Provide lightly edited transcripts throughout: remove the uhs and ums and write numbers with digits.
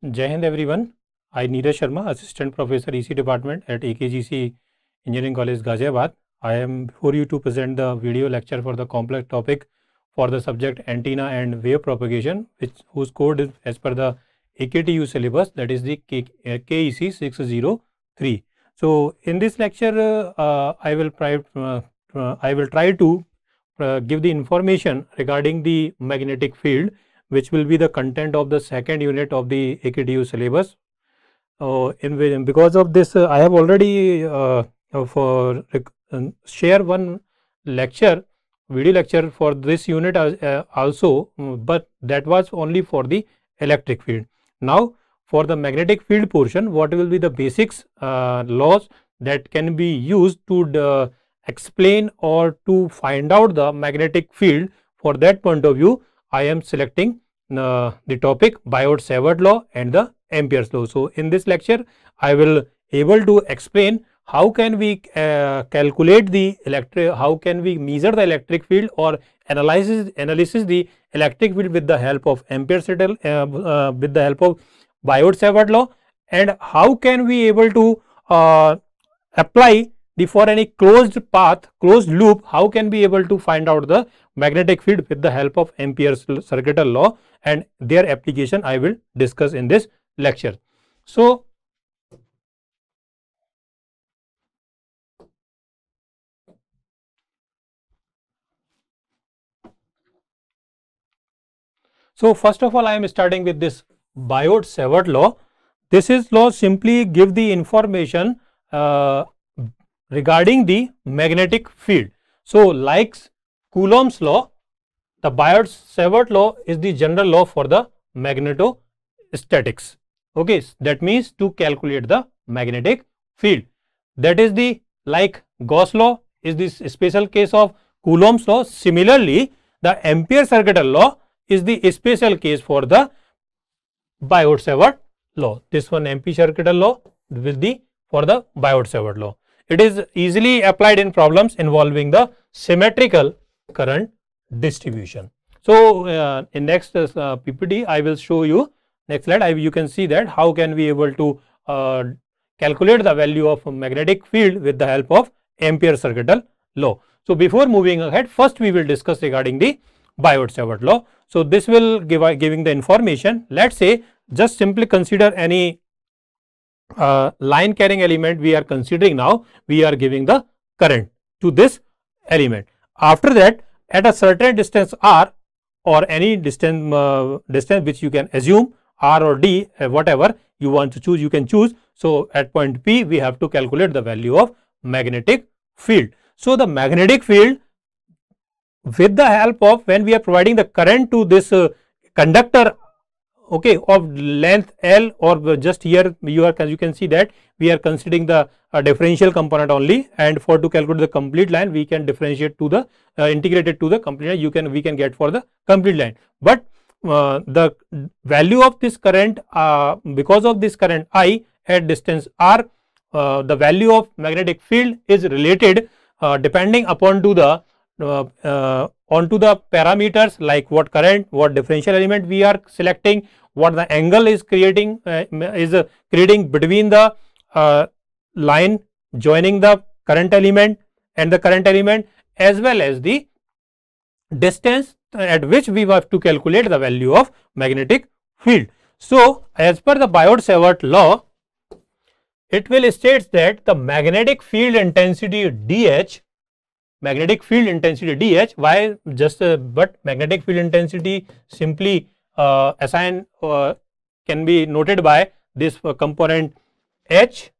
Jai Hind everyone. I Neeraj Sharma, Assistant Professor EC Department at AKGC Engineering College Ghaziabad. I am for you to present the video lecture for the complex topic for the subject antenna and wave propagation, whose code is as per the AKTU syllabus, that is the KEC 603. So in this lecture, I will try to give the information regarding the magnetic field, which will be the content of the second unit of the AKTU syllabus. Because of this, I have already share one video lecture for this unit also, but that was only for the electric field. Now, for the magnetic field portion, what will be the basics laws that can be used to explain or to find out the magnetic field? For that point of view, I am selecting the topic Biot-Savart law and the Ampere's law. So in this lecture, I will able to explain how can we calculate the how can we measure the electric field or analysis the electric field with the help of Ampere's law, with the help of Biot-Savart law, and how can we able to apply for any closed path, closed loop, how can we able to find out the magnetic field with the help of Ampere's circuital law, and their application I will discuss in this lecture. So first of all, I am starting with this Biot-Savart law. This is law simply give the information regarding the magnetic field. So like Coulomb's law, the Biot-Savart law is the general law for the magnetostatics. Okay, that means to calculate the magnetic field. That is the like Gauss law is this special case of Coulomb's law. Similarly, the Ampere circuital law is the special case for the Biot-Savart law. This one Ampere circuital law will be for the Biot-Savart law. It is easily applied in problems involving the symmetrical current distribution. So in next PPT, I will show you next slide. You can see that how can we able to calculate the value of magnetic field with the help of Ampere circuital law. So before moving ahead, first we will discuss regarding the Biot-Savart law. So this will giving the information. Let's say just simply consider any line carrying element we are considering now. We are giving the current to this element. After that, at a certain distance r, or any distance which you can assume r or d, whatever you want to choose, you can choose. So at point P, we have to calculate the value of magnetic field. So the magnetic field, with the help of when we are providing the current to this conductor, okay, of length L, or just here you can see that we are considering the differential component only, and for to calculate the complete line we can differentiate to the integrated to the complete line, we can get for the complete line. But the value of this current, because of this current I at distance r, the value of magnetic field is related depending upon to the onto the parameters like what current, what differential element we are selecting, what the angle is creating between the line joining the current element and the current element, as well as the distance at which we have to calculate the value of magnetic field. So as per the Biot-Savart law, it will states that the magnetic field intensity dH, why just but magnetic field intensity simply assign can be noted by this component H,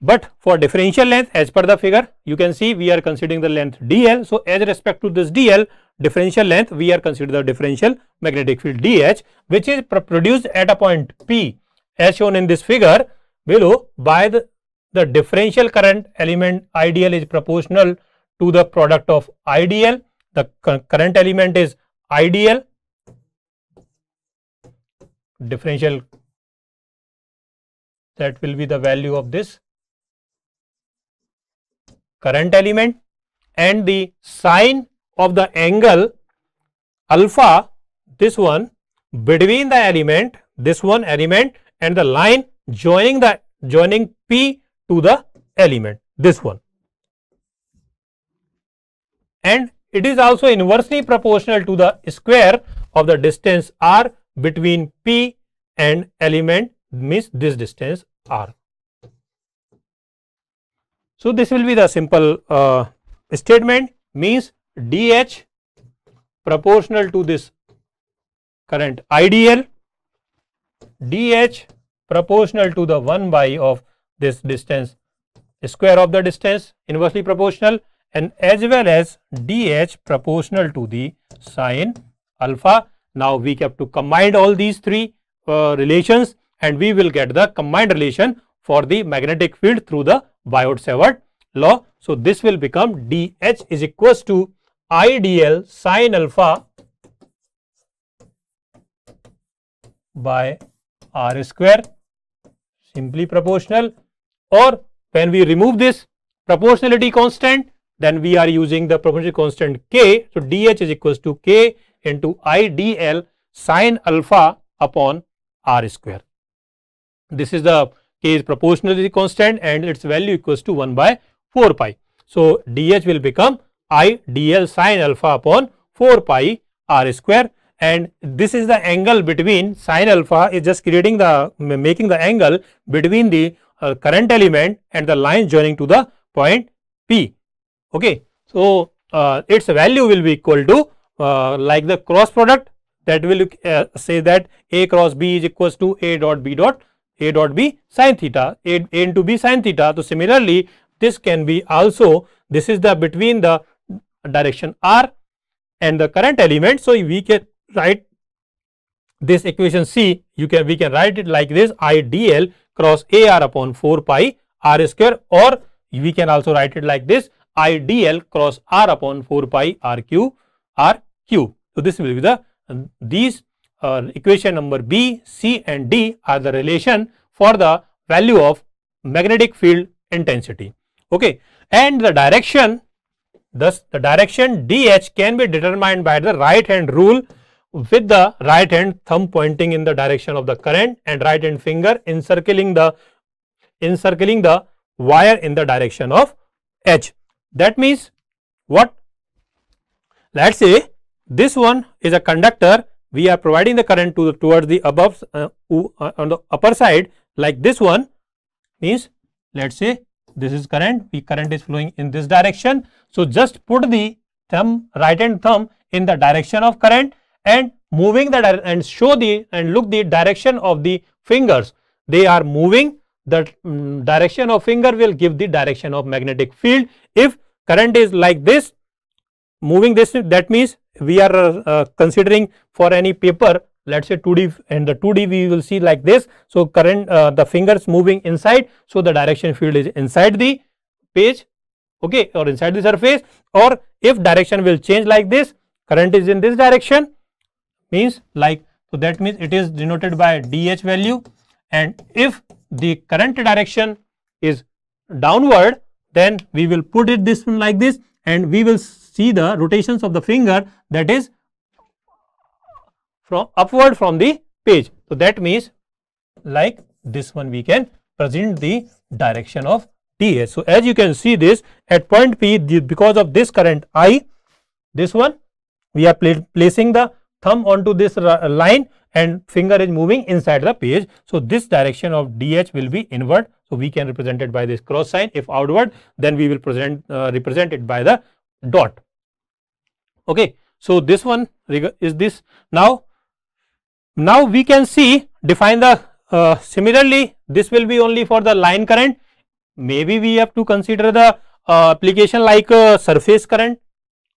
but for differential length, as per the figure you can see we are considering the length dl. So as respect to this dl differential length, we are considering the differential magnetic field dH, which is produced at a point P as shown in this figure below by the differential current element IDL is proportional to the product of IDL. The current element is IDL, differential, that will be the value of this current element, and the sine of the angle alpha, this one between the element, this one element, and the line joining P to the element, this one. And it is also inversely proportional to the square of the distance r between P and element, means this distance r. So this will be the simple statement, means dH proportional to this current IDL, dH proportional to the 1 by of this distance, square of the distance, inversely proportional, and as well as dH proportional to the sine alpha. Now we have to combine all these three relations, and we will get the combined relation for the magnetic field through the Biot-Savart law. So this will become dH is equals to IDL sine alpha by r square, simply proportional. Or when we remove this proportionality constant, then we are using the proportionality constant k. So dH is equals to k into IDL sine alpha upon r square. This is the k is proportionality constant and its value equals to 1 by 4 pi. So dH will become IDL sine alpha upon 4 pi r square, and this is the angle between sine alpha is just making the angle between the current element and the line joining to the point P. Okay. So its value will be equal to like the cross product, that will say that A cross B is equals to A dot B sin theta, A into B sin theta. So similarly this can be also, this is the between the direction r and the current element. So we can write this equation C, we can write it like this, IDL cross AR upon 4 pi r square, or we can also write it like this, IDL cross r upon 4 pi r cube. So this will be the these equation number B, C and D are the relation for the value of magnetic field intensity. Okay, and the direction, thus the direction dH can be determined by the right hand rule, with the right hand thumb pointing in the direction of the current and right hand finger encircling the wire in the direction of H. That means what? Let's say this one is a conductor, we are providing the current towards the above on the upper side, like this one, means let's say this is current, current is flowing in this direction. So just put the right hand thumb in the direction of current and moving the and show the and look the direction of the fingers, they are moving. The direction of finger will give the direction of magnetic field. If current is like this, moving this, that means we are considering for any paper, let's say 2D, and the 2D we will see like this. So current, the fingers moving inside, so the direction field is inside the page, okay, or inside the surface. Or if direction will change like this, current is in this direction, means like, so that means it is denoted by dH value, and if the current direction is downward, then we will put it this one like this, and we will see the rotations of the finger, that is from upward from the page. So that means like this one we can present the direction of dH. So as you can see this at point P, because of this current I, this one we are placing the thumb onto this line and finger is moving inside the page. So this direction of dH will be inward. So we can represent it by this cross sign. If outward, then we will represent it by the dot. Okay. So this one is this. Now we can see, define the similarly this will be only for the line current. Maybe we have to consider the application like surface current,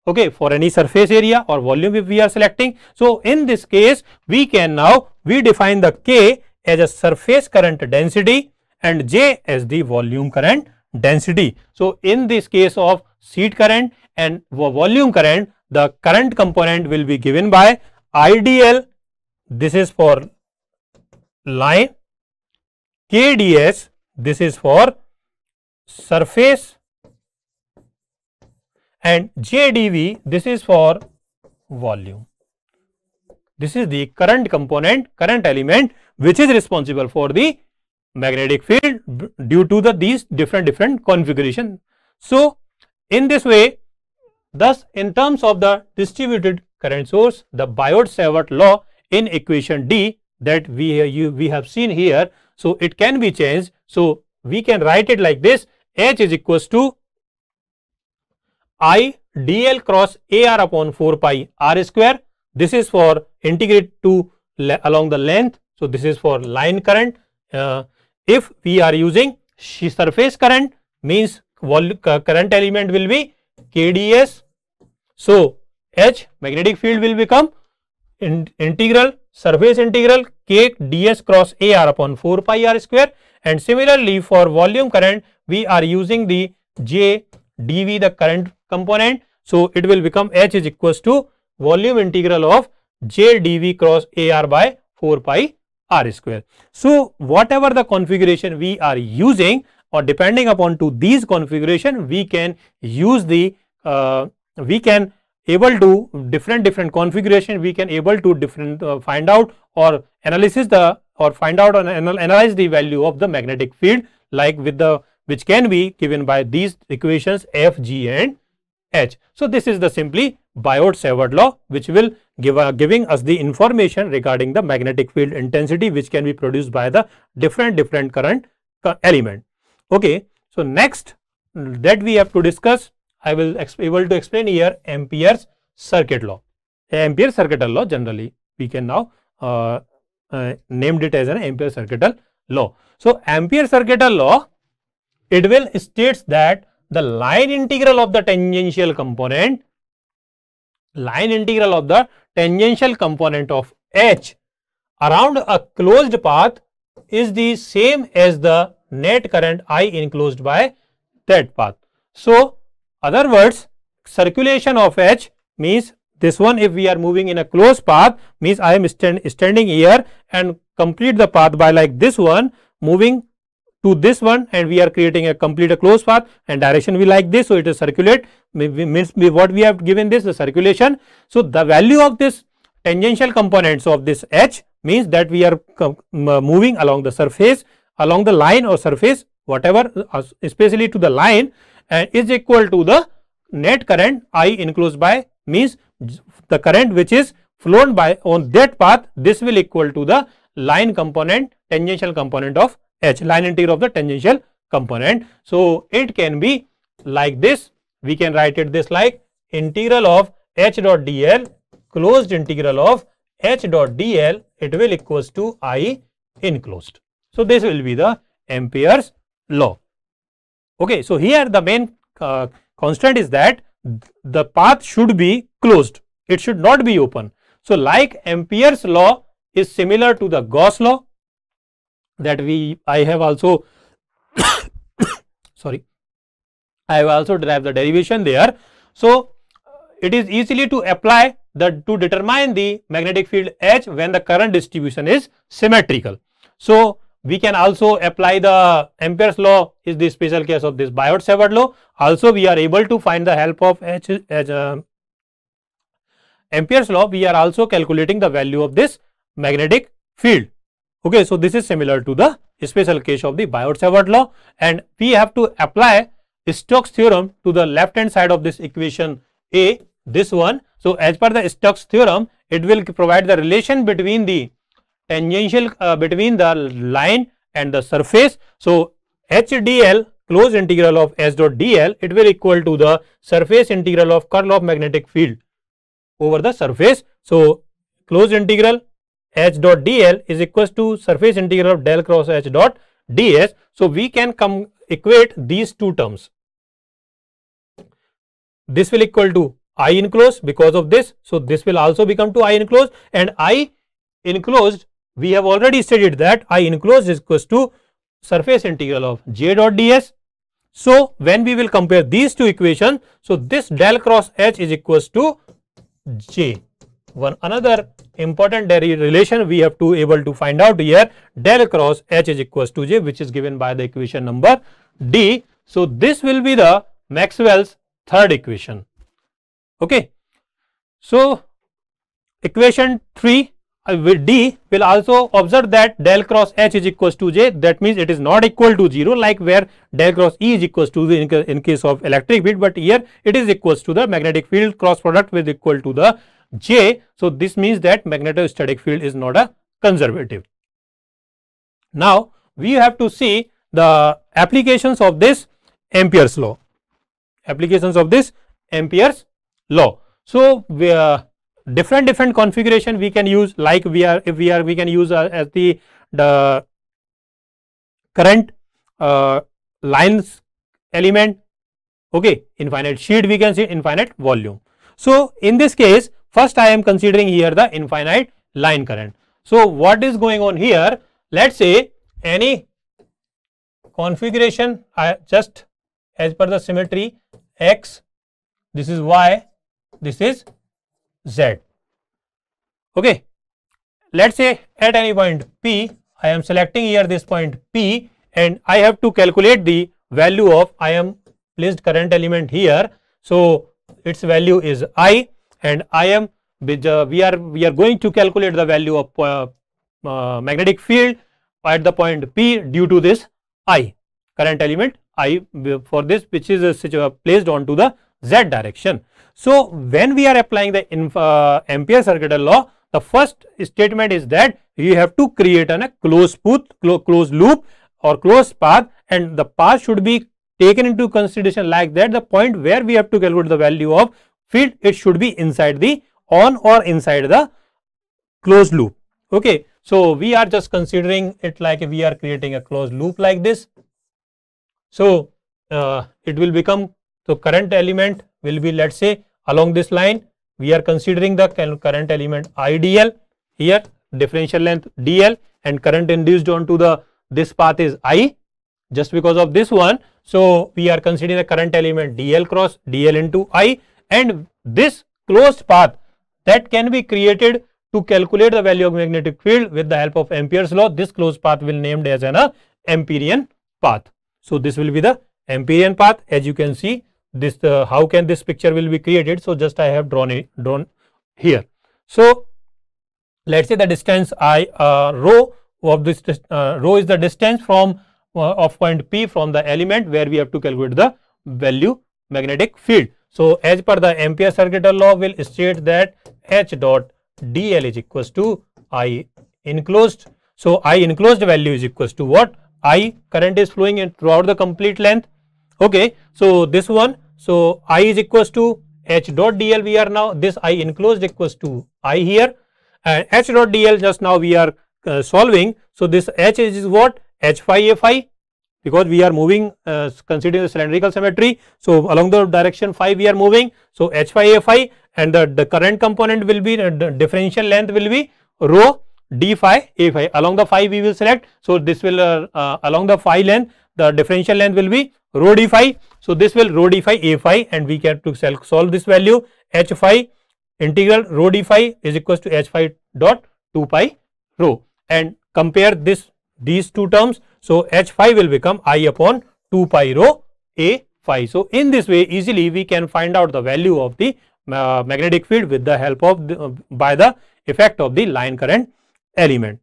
okay, for any surface area or volume if we are selecting. So in this case we can now define the K as a surface current density and J as the volume current density. So in this case of sheet current and volume current, the current component will be given by IDL, this is for line, KDS, this is for surface, and JdV, this is for volume. This is the current component, current element, which is responsible for the magnetic field due to these different configuration. So in this way, thus in terms of the distributed current source, the Biot-Savart law in equation D that we have seen here, so it can be changed. So we can write it like this: H is equals to I dl cross AR upon 4 pi r square. This is for integrate to along the length. So this is for line current. If we are using surface current, means current element will be KdS. So H magnetic field will become integral surface integral K ds cross AR upon 4 pi r square. And similarly for volume current, we are using the J dV, the current component. So it will become H is equals to volume integral of J dV cross AR by 4 pi r square. So whatever the configuration we are using, or depending upon to these configuration, we can use the we can able to different configuration, we can able to find out or analysis the or find out and analyze the value of the magnetic field, like with the which can be given by these equations F, G and H. So this is the simply Biot-Savart law, which will giving us the information regarding the magnetic field intensity, which can be produced by the different current element. Okay, so next that we have to discuss, I will able to explain here Ampere's circuit law. Ampere circuital law, generally we can now named it as an Ampere circuital law. So Ampere circuital law, it will states that the line integral of the tangential component of H around a closed path is the same as the net current I enclosed by that path. So other words, circulation of H means this one, if we are moving in a closed path, means I am standing here and complete the path by like this one, moving to this one, and we are creating a complete closed path, and direction we like this. So it is circulate, means what we have given this, the circulation. So the value of this tangential components of this H means that we are moving along the surface, along the line or surface, whatever, especially to the line, and is equal to the net current I enclosed by, means the current which is flowed by on that path, this will equal to the line component, tangential component of H, line integral of the tangential component. So it can be like this, we can write it this like integral of H dot dl, closed integral of H dot dl, it will equals to I enclosed. So this will be the Ampere's law. Okay, so here the main constant is that the path should be closed, it should not be open. So like Ampere's law is similar to the Gauss law that I have also sorry, I have also derived the derivation there. So it is easily to apply to determine the magnetic field H when the current distribution is symmetrical. So we can also apply the Ampere's law, is the special case of this Biot-Savart law. Also we are able to find the help of H as Ampere's law, we are also calculating the value of this magnetic field. Okay, so this is similar to the special case of the Biot-Savart law, and we have to apply Stokes theorem to the left hand side of this equation A, this one. So as per the Stokes theorem, it will provide the relation between the tangential between the line and the surface. So H dl, closed integral of S dot dl, it will equal to the surface integral of curl of magnetic field over the surface. So closed integral H dot dl is equals to surface integral of del cross H dot ds. So we can equate these two terms. This will equal to I enclosed because of this. So this will also become to I enclosed, and I enclosed, we have already studied that I enclosed is equals to surface integral of J dot ds. So when we will compare these two equations, so this del cross H is equals to J. One another important relation we have to able to find out here, del cross H is equals to J, which is given by the equation number D. So this will be the Maxwell's third equation. Okay, so equation 3 with D will also observe that del cross H is equals to J. That means it is not equal to 0, like where del cross E is equals to in case of electric field, but here it is equals to the magnetic field cross product with equal to the J. So this means that magnetostatic field is not a conservative. Now we have to see the applications of this Ampere's law. Applications of this Ampere's law. So we different configuration we can use, like we can use as the current lines element, okay, infinite sheet, we can see infinite volume. So in this case, first I am considering here the infinite line current. So what is going on here? Let's say any configuration, just as per the symmetry, X, this is Y, this is Z. Okay, let's say at any point P, I am selecting here this point P, and I have to calculate the value of, I am placed current element here. So its value is I, and I am we are going to calculate the value of magnetic field at the point P due to this I, current element I, for this, which is placed onto the Z direction. So when we are applying the Ampere circuital law, the first statement is that you have to create a closed loop or closed path, and the path should be taken into consideration like that the point where we have to calculate the value of field, it should be inside the on or inside the closed loop. Okay, so we are just considering it like we are creating a closed loop like this. So it will become, so current element will be, let's say, along this line we are considering the current element IDL, here differential length DL, and current induced onto the this path is I, just because of this one. So we are considering the current element DL cross DL into I, and this closed path that can be created to calculate the value of magnetic field with the help of Ampere's law. This closed path will named as an Amperian path. So this will be the Amperian path. As you can see, this how can this picture will be created? So just I have drawn here. So let's say the distance I rho of this rho is the distance from of point P from the element where we have to calculate the value magnetic field. So as per the Ampere circuital law will state that H dot dl is equals to I enclosed. So I enclosed value is equals to what? I current is flowing in throughout the complete length. Okay, so this one, so I is equals to H dot dl, we are now this I enclosed equals to I here, and H dot dl just now we are solving. So this H is what? H phi A phi, because we are moving considering the cylindrical symmetry. So along the direction phi we are moving. So H phi A phi, and the current component will be the differential length will be rho d phi A phi. Along the phi we will select. So this will along the phi length, the differential length will be rho d phi. So this will rho d phi A phi, and we can to solve this value. H phi integral rho d phi is equals to H phi dot 2 pi rho, and compare these two terms. So H phi will become I upon 2 pi rho A phi. So in this way easily we can find out the value of the magnetic field with the help of by the effect of the line current element.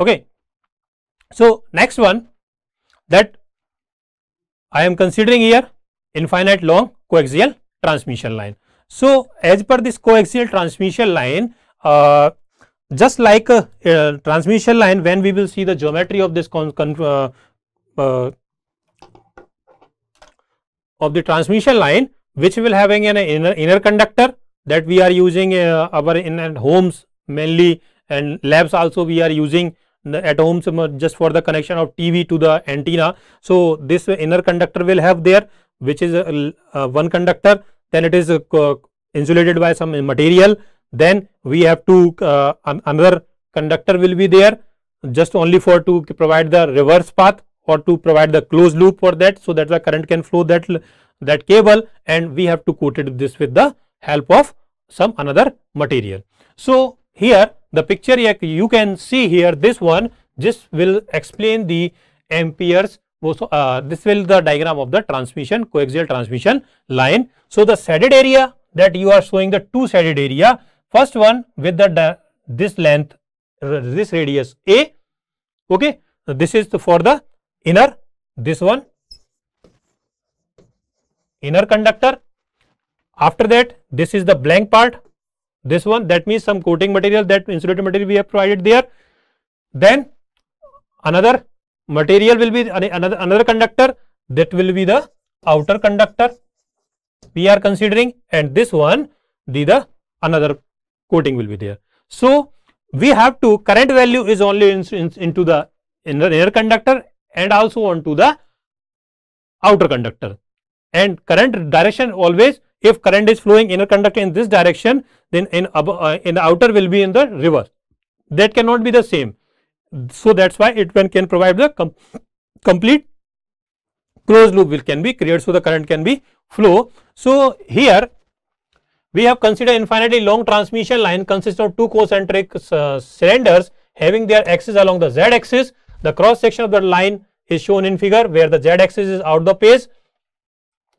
Okay. So next one that I am considering here, infinite long coaxial transmission line. So as per this coaxial transmission line, just like a transmission line, when we will see the geometry of this of the transmission line, which will having an inner conductor that we are using our in homes mainly, and labs also we are using at homes just for the connection of TV to the antenna. So this inner conductor will have there, which is one conductor, then it is insulated by some material. Then we have to another conductor will be there just only for to provide the reverse path or to provide the closed loop for that, so that the current can flow that cable, and we have to coat it this with the help of some another material. So here the picture you can see here, this one, this will explain the Ampere's. This will the diagram of the transmission coaxial transmission line. So the shaded area that you are showing, the two shaded area, first one with the this length, this radius a. Okay, so this is for the inner, this one inner conductor. After that, this is the blank part, this one, that means some coating material, that insulating material we have provided there. Then another material will be another conductor, that will be the outer conductor we are considering, and this one the another coating will be there. So we have to, current value is only into the inner conductor and also onto the outer conductor, and current direction always, if current is flowing inner conductor in this direction, then in the outer will be in the reverse. That cannot be the same. So that's why it can provide the complete closed loop can be created, so the current can be flow. So here we have considered infinitely long transmission line consists of two concentric cylinders having their axis along the z axis. The cross section of the line is shown in figure, where the z axis is out the phase.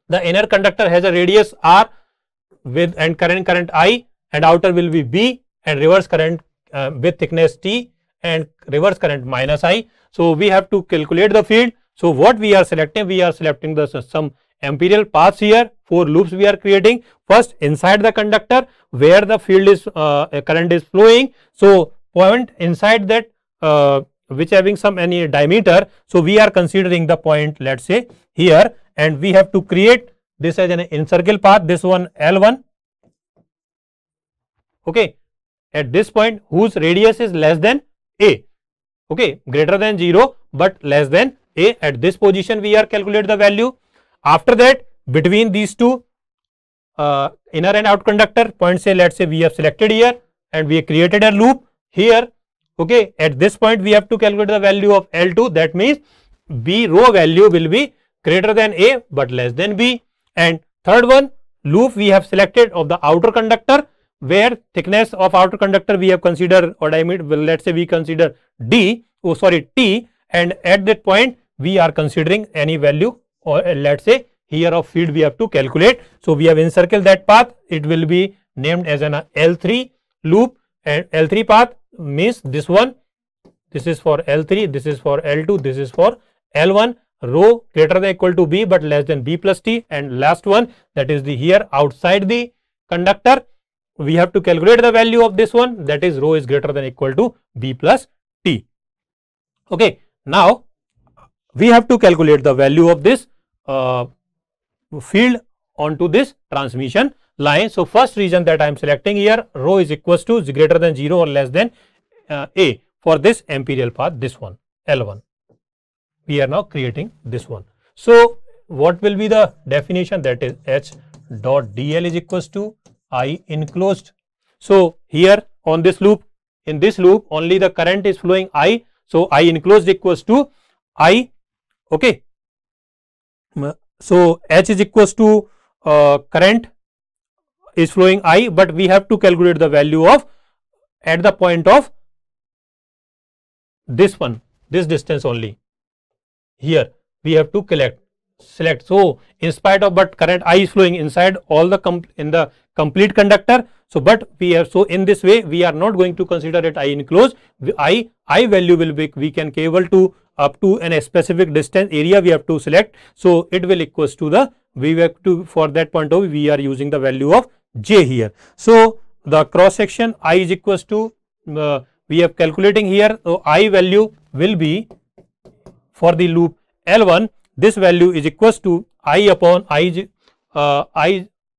The inner conductor has a radius r with and current I, and outer will be B, and reverse current with thickness T, and reverse current minus I. So we have to calculate the field. So what we are selecting? We are selecting the some imperial paths here. 4 loops we are creating. First, inside the conductor where the field is current is flowing. So point inside that which having some any diameter. So we are considering the point, let's say here, and we have to create this as an encircle path, this one L1. Okay, at this point whose radius is less than a. Okay, greater than 0 but less than a. At this position we are calculate the value. After that, between these two inner and out conductor point, say let's say we have selected here and we have created a loop here. Okay, at this point we have to calculate the value of L2. That means B rho value will be greater than a but less than b. And third one, loop we have selected of the outer conductor, where thickness of outer conductor we have considered, or diameter, well, let's say we consider T, and at that point we are considering any value, or let's say here of field we have to calculate. So we have encircled that path, it will be named as an L3 loop, and L3 path means this one, this is for L3, this is for L2, this is for L1. Rho greater than equal to b but less than b plus t, and last one, that is the here outside the conductor, we have to calculate the value of this one, that is rho is greater than equal to b plus t. Okay, now we have to calculate the value of this field onto this transmission line. So first region that I am selecting here, rho is equals to greater than 0 or less than a for this imperial path, this one L1. We are now creating this one. So what will be the definition? That is H dot dl is equals to I enclosed. So here on this loop, in this loop only the current is flowing I. So I enclosed equals to I. Okay. So H is equals to current is flowing I, but we have to calculate the value of at the point of this one, this distance only. Here we have to select. So in spite of, but current I is flowing inside all the in the complete conductor. So but we have, so in this way we are not going to consider it I enclosed. I value will be, we can cable to up to a specific distance area we have to select. So it will equals to the, we have to, for that point of view we are using the value of j here. So the cross section I is equals to we are calculating here. So I value will be for the loop L1, this value is equals to I upon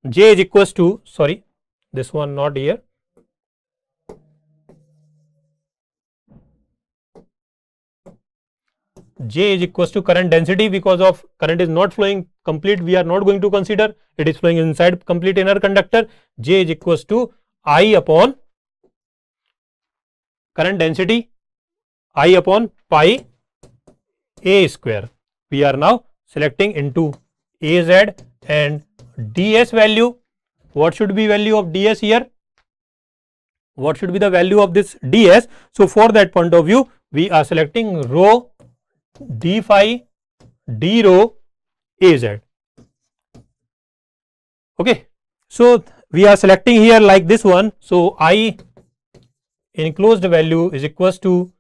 j is equals to, sorry, this one not here, j is equals to current density, because of current is not flowing complete, we are not going to consider, it is flowing inside complete inner conductor. J is equals to I upon current density, I upon pi a square. We are now selecting into Az and ds value. What should be value of ds here? What should be the value of this ds? So for that point of view we are selecting rho d phi d rho Az. Okay, so we are selecting here like this one. So I enclosed value is equals to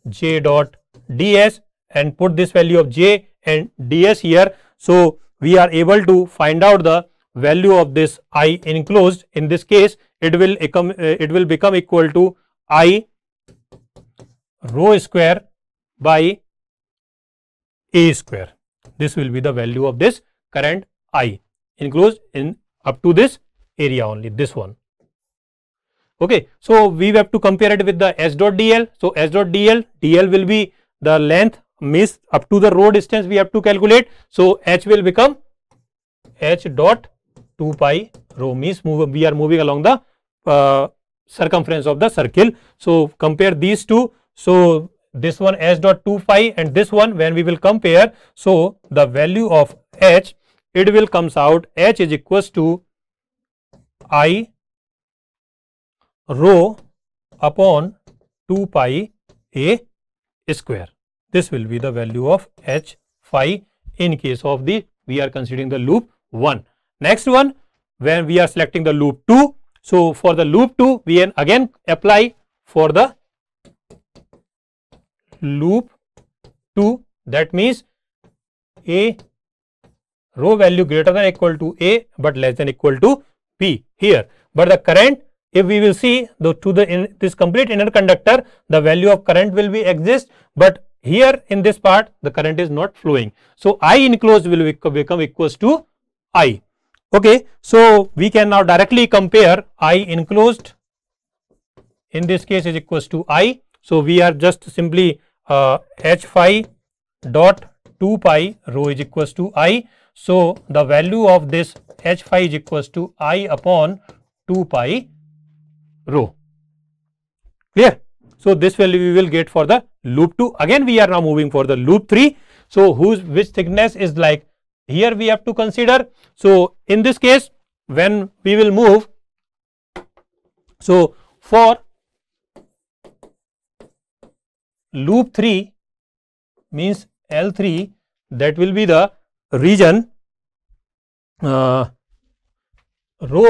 j dot ds, and put this value of j and ds here. So we are able to find out the value of this I enclosed. In this case, it will become equal to I rho square by a square. This will be the value of this current I enclosed in up to this area only, this one. Okay, so we have to compare it with the S dot dl. So S dot dl will be the length, means up to the row distance we have to calculate. So H will become H dot 2 pi rho, means we are moving along the circumference of the circle. So compare these two. So this one S dot 2 pi and this one, when we will compare, so the value of H, it will comes out H is equals to I rho upon 2 pi a square. This will be the value of H phi in case of we are considering the loop 1. Next one, when we are selecting the loop 2. So for the loop 2, we can again apply for the loop 2. That means a rho value greater than or equal to a but less than or equal to b here. But the current, if we will see this complete inner conductor, the value of current will be exist, but here in this part the current is not flowing. So I enclosed will become equals to I. Okay, so we can now directly compare I enclosed, in this case is equals to I. So we are just simply H phi dot 2 pi rho is equals to I. So the value of this H phi is equals to I upon 2 pi rho. Clear? So this value we will get for the loop 2. Again we are now moving for the loop 3. So which thickness is like, here we have to consider. So in this case, when we will move, so for loop 3 means L3, that will be the region rho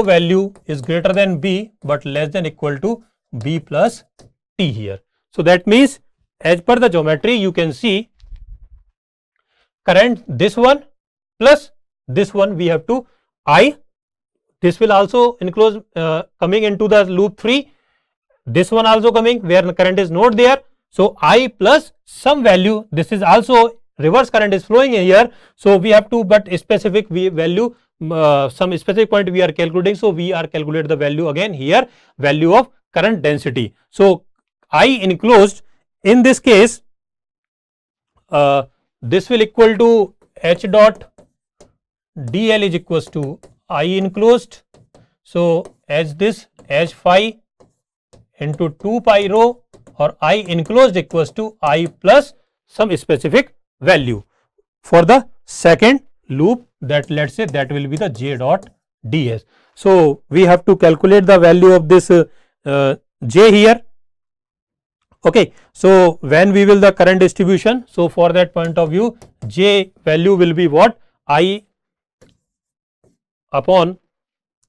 value is greater than b but less than equal to b plus t here. So that means as per the geometry you can see current this one plus this one we have to I. This will also enclose coming into the loop 3. This one also coming where the current is not there. So I plus some value, this is also reverse current is flowing in here. So we have to, but specific value, some specific point we are calculating. So we are calculate the value again here, value of current density. So I enclosed in this case, this will equal to H dot dl is equals to I enclosed. So as this H phi into 2 pi rho or I enclosed equals to I plus some specific value. For the second loop, that let's say that will be the j dot ds. So we have to calculate the value of this j here. Okay, so when we will the current distribution, so for that point of view, j value will be what? I upon,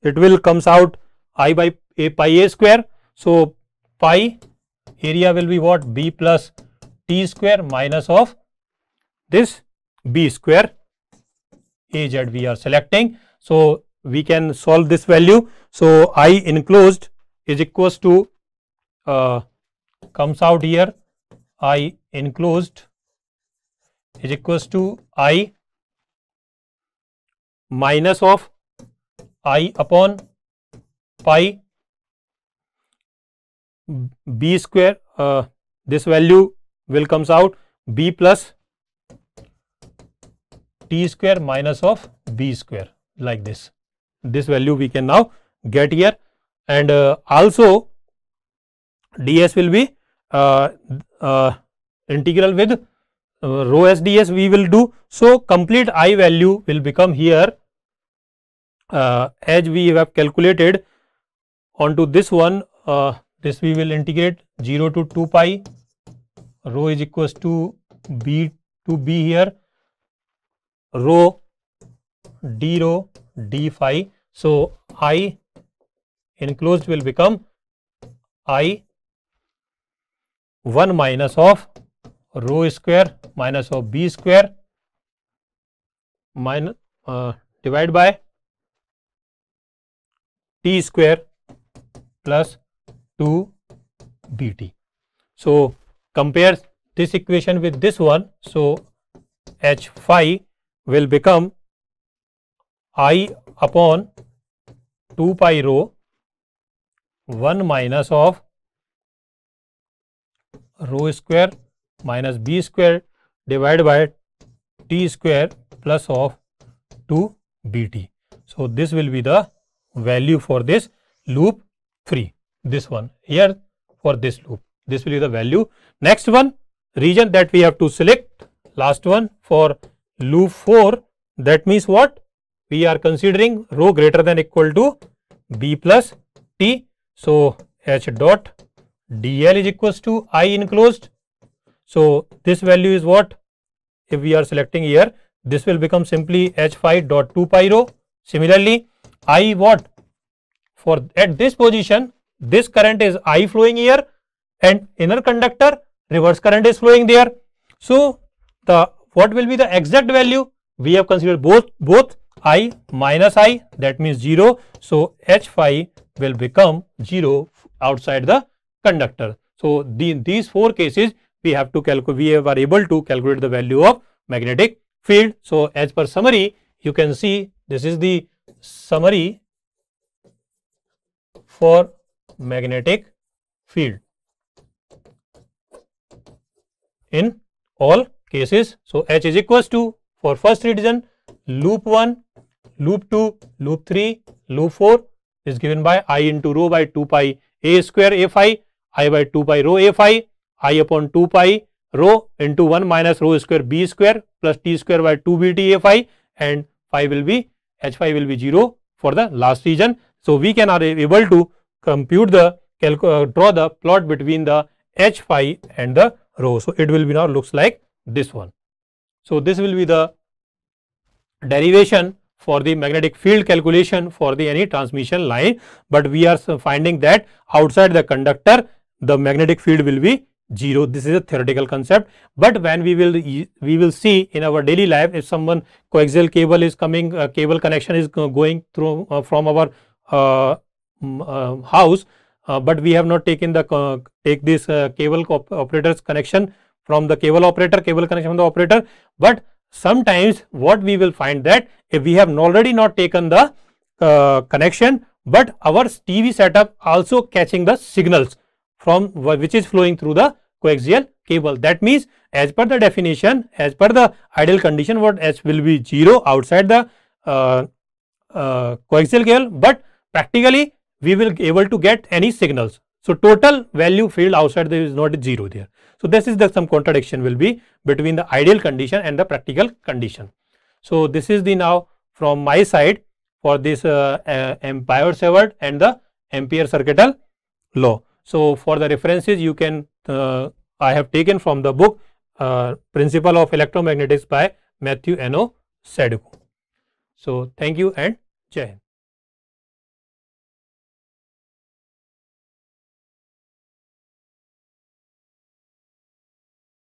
it will comes out I by a pi a square. So pi area will be what? B plus t square minus of this b square az we are selecting. So we can solve this value. So I enclosed is equals to comes out here, I enclosed is equals to I minus of I upon pi b square, this value will comes out b plus t square minus of b square, like this. This value we can now get here, and also ds will be integral with rho s ds we will do. So complete I value will become here as we have calculated onto this one, this we will integrate 0 to 2 pi rho is equals to b here, rho d phi. So I enclosed will become I 1 minus of rho square minus of B square minus divide by T square plus 2 BT. So compare this equation with this one. So H phi will become I upon 2 pi rho 1 minus of rho square minus B square divided by T square plus of 2 BT. So this will be the value for this loop 3. This one here for this loop. This will be the value. Next one, region that we have to select. Last one for loop 4. That means what? We are considering rho greater than equal to B plus T. So H dot dl is equals to I enclosed. So this value is what? If we are selecting here, this will become simply H phi dot 2 pi rho. Similarly, I what? For at this position, this current is I flowing here and inner conductor reverse current is flowing there. So the what will be the exact value? We have considered both I minus I, that means 0. So H phi will become 0 outside the conductor. So these 4 cases we have to calculate. We are able to calculate the value of magnetic field. So as per summary, you can see this is the summary for magnetic field in all cases. So H is equals to, for first region, loop 1, loop 2, loop 3, loop 4 is given by I into rho by 2 pi a square a phi, I by 2 pi rho a phi, I upon 2 pi rho into 1 minus rho square b square plus t square by 2 bt a phi, and phi will be H phi will be 0 for the last region. So we can are able to compute the draw the plot between the H phi and the rho. So it will be now looks like this one. So this will be the derivation for the magnetic field calculation for the any transmission line, but we are finding that outside the conductor the magnetic field will be 0. This is a theoretical concept, but when we will see in our daily life, if someone coaxial cable is coming, cable connection is going through from our house, but we have not taken the take this cable operator's connection from the cable operator, cable connection from the operator. But sometimes what we will find that if we have already not taken the connection, but our TV setup also catching the signals from which is flowing through the coaxial cable. That means as per the definition, as per the ideal condition, what H will be 0 outside the coaxial cable, but practically we will be able to get any signals. So total value field outside there is not 0 there. So this is the some contradiction will be between the ideal condition and the practical condition. So this is the now from my side for this Biot-Savart and the Ampere-Circuital law. So for the references you can I have taken from the book Principle of Electromagnetics by Matthew N. O. Sadko. So thank you and Jai Hind.